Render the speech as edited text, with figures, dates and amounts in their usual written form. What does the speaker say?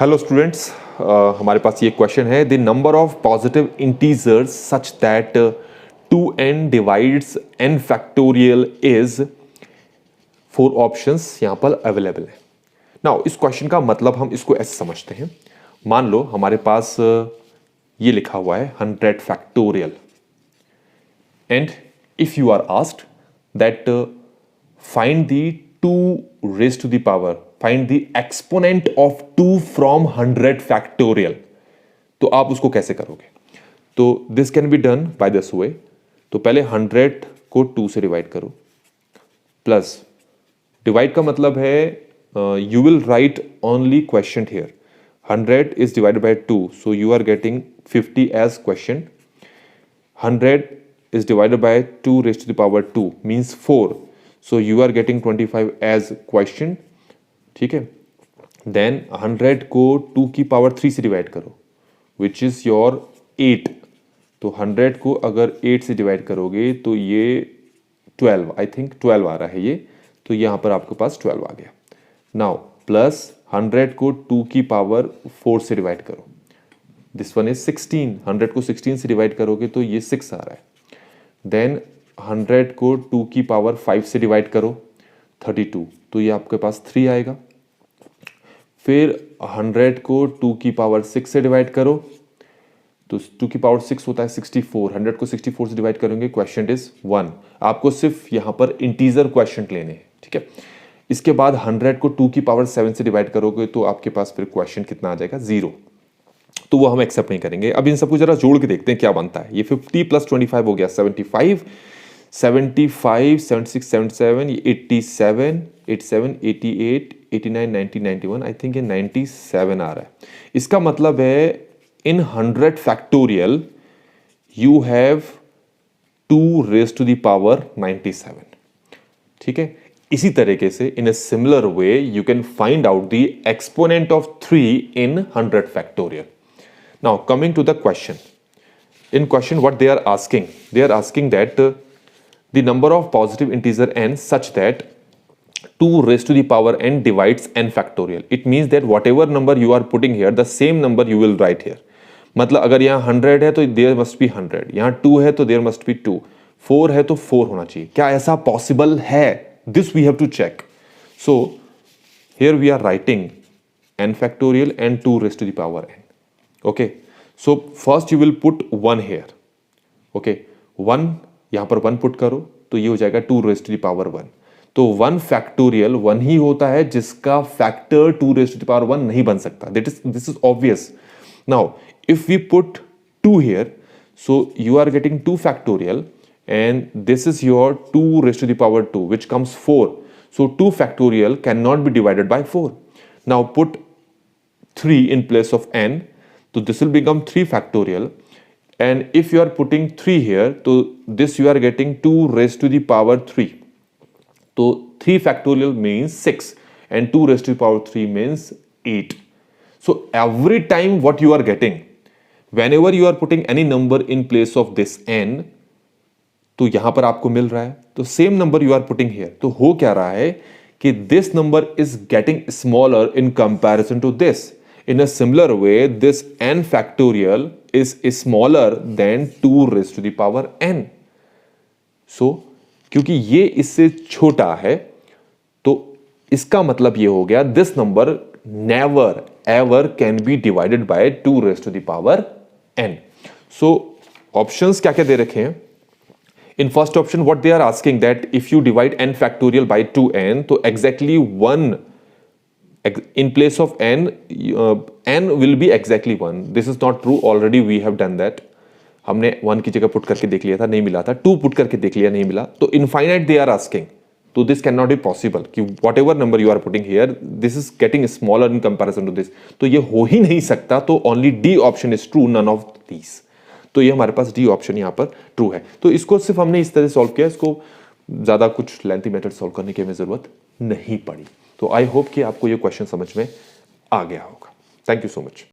Hello students, हमारे पास ये question है। The number of positive integers such that 2n divides n factorial is 4 options यहाँ पर available है। नाउ इस क्वेश्चन का मतलब हम इसको ऐसे समझते हैं। मान लो हमारे पास ये लिखा हुआ है 100 factorial and if you are asked that find the 2 raised to the power, find the exponent of 2 from 100 factorial। तो आप उसको कैसे करोगे? तो this can be done by this way. तो पहले 100 को 2 से डिवाइड करो, प्लस डिवाइड का मतलब है you will write only question here. 100 is divided by 2, so you are getting 50 as question. 100 is divided by 2 raised to the power 2 means 4, so you are getting 25 as question। ठीक है, then 100 को 2 की power 3 से divide करो which is your 8। तो 100 को अगर 8 से डिवाइड करोगे तो ये 12, आई थिंक 12 आ रहा है ये, तो यहाँ पर आपके पास 12 आ गया। नाउ प्लस 100 को 2 की पावर 4 से डिवाइड करो, दिस वन इज 16। 100 को 16 से डिवाइड करोगे तो ये 6 आ रहा है। देन 100 को 2 की पावर 5 से डिवाइड करो, 32, तो ये आपके पास 3 आएगा। फिर 100 को 2 की पावर 6 से डिवाइड करो, तो 2 की पावर 6 होता है 64। 100 को 64 से डिवाइड करेंगे, क्वेश्चन इज 1। आपको सिर्फ यहाँ पर इंटीजर क्वेश्चन लेने हैं, ठीक है। इसके बाद 100 को 2 की पावर 7 से डिवाइड करोगे तो आपके पास फिर क्वेश्चन कितना आ जाएगा, 0। तो वो हम एक्सेप्ट नहीं करेंगे। अब इन सबको जरा जोड़ के देखते हैं क्या बनता है। ये 50 प्लस 25 हो गया 75, 75, 76, 77, ये 87, 87, 88, 89, 90, 91, आई थिंक ये 97 आ रहा है। इसका मतलब है in 100 factorial you have 2 raise to the power 97। ठीक है, इसी तरीके से in a similar way you can find out the exponent of 3 in 100 factorial. Now coming to the question, in question what they are asking that the number of positive integer n such that 2 raised to the power n divides n factorial। It means that whatever number you are putting here, the same number you will write here। मतलब अगर यहाँ 100 है तो there must be 100, यहाँ 2 है तो there must be 2, 4 है तो 4 होना चाहिए। क्या ऐसा possible है? This we have to check। So here we are writing n factorial and 2 raised to the power n। okay, so first you will put 1 here। okay, 1 यहां पर 1 पुट करो तो ये हो जाएगा 2 raised to the power 1। तो 1 factorial 1 ही होता है जिसका factor 2 raised to the power 1 नहीं बन सकता। this is obvious। now if we put 2 here, so you are getting 2 factorial and this is your 2 raised to the power 2 which comes 4, so 2 factorial cannot be divided by 4। now put 3 in place of n, so this will become 3 factorial, and if you are putting 3 here, so this you are getting 2 raised to the power 3। so 3 factorial means 6 and 2 raised to the power 3 means 8। so every time what you are getting, whenever you are putting any number in place of this n, तो यहां पर आपको मिल रहा है, तो same number you are putting here. तो हो क्या रहा है कि this number is getting smaller in comparison to this. In a similar way, this n factorial is smaller than 2 raised to the power n। So, क्योंकि ये इससे छोटा है तो इसका मतलब ये हो गया this number never ever can be divided by 2 raised to the power n। So, options क्या क्या दे रखे हैं? In first option what they are asking that if you divide n factorial by 2n, तो exactly 1 in place of n, n will be exactly 1। this is not true, already we have done that। हमने 1 की जगह put करके देख लिया था, नहीं मिला था। 2 पुट करके देख लिया, नहीं मिला। तो इनफाइनाइट दे आर आस्किंग, तो this can not be possible कि whatever number you are putting here this is getting smaller in comparison to this, तो ये हो ही नहीं सकता। तो only D option is true, none of these. तो ये हमारे पास डी ऑप्शन यहाँ पर ट्रू है। तो इसको सिर्फ हमने इस तरह सॉल्व किया, इसको ज्यादा कुछ लेंथी मेथड सॉल्व करने की हमें जरूरत नहीं पड़ी। तो आई होप कि आपको ये क्वेश्चन समझ में आ गया होगा। Thank you so much.